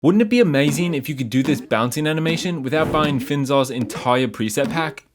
Wouldn't it be amazing if you could do this bouncing animation without buying Finzar's entire preset pack?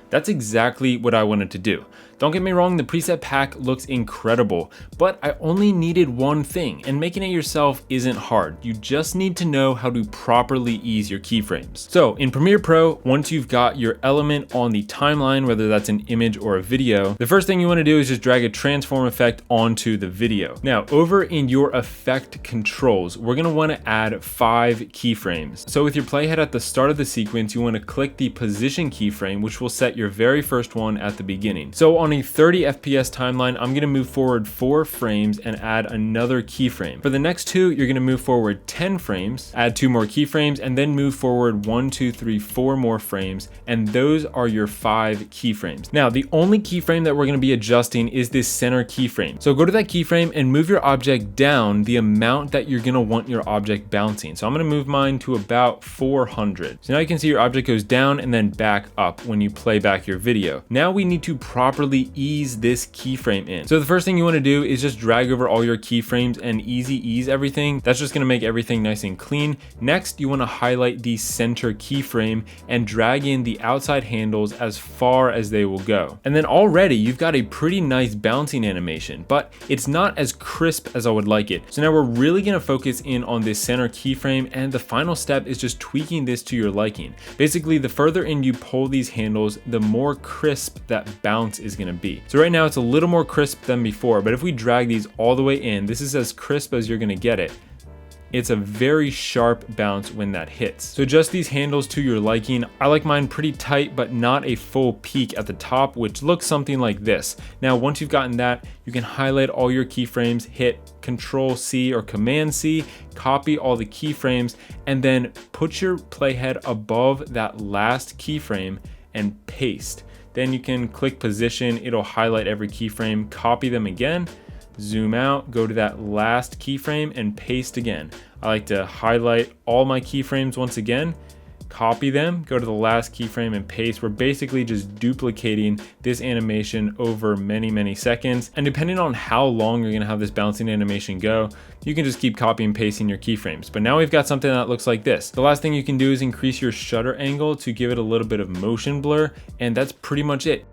That's exactly what I wanted to do. Don't get me wrong, the preset pack looks incredible, but I only needed one thing, and making it yourself isn't hard. You just need to know how to properly ease your keyframes. So in Premiere Pro, once you've got your element on the timeline, whether that's an image or a video, the first thing you wanna do is just drag a transform effect onto the video. Now, over in your effect controls, we're gonna wanna add 5 keyframes. So with your playhead at the start of the sequence, you wanna click the position keyframe, which will set your very first one at the beginning. So on a 30 FPS timeline, I'm gonna move forward 4 frames and add another keyframe. For the next 2, you're gonna move forward 10 frames, add 2 more keyframes, and then move forward 1, 2, 3, 4 more frames, and those are your 5 keyframes. Now, the only keyframe that we're gonna be adjusting is this center keyframe. So go to that keyframe and move your object down the amount that you're gonna want your object bouncing. So I'm gonna move mine to about 400. So now you can see your object goes down and then back up when you play back your video. Now we need to properly ease this keyframe in. So the first thing you want to do is just drag over all your keyframes and easy ease everything. That's just going to make everything nice and clean. Next, you want to highlight the center keyframe and drag in the outside handles as far as they will go. And then already you've got a pretty nice bouncing animation, but it's not as crisp as I would like it. So now we're really going to focus in on this center keyframe, and the final step is just tweaking this to your liking. Basically, the further in you pull these handles, the more crisp that bounce is going to be. So right now it's a little more crisp than before, but if we drag these all the way in, this is as crisp as you're going to get it. It's a very sharp bounce when that hits. So adjust these handles to your liking. I like mine pretty tight, but not a full peak at the top, which looks something like this. Now, once you've gotten that, you can highlight all your keyframes, hit Control C or Command C, copy all the keyframes, and then put your playhead above that last keyframe and paste. Then you can click position, it'll highlight every keyframe, copy them again, zoom out, go to that last keyframe and paste again. I like to highlight all my keyframes once again, copy them, go to the last keyframe and paste. We're basically just duplicating this animation over many seconds. And depending on how long you're gonna have this bouncing animation go, you can just keep copying and pasting your keyframes. But now we've got something that looks like this. The last thing you can do is increase your shutter angle to give it a little bit of motion blur, and that's pretty much it.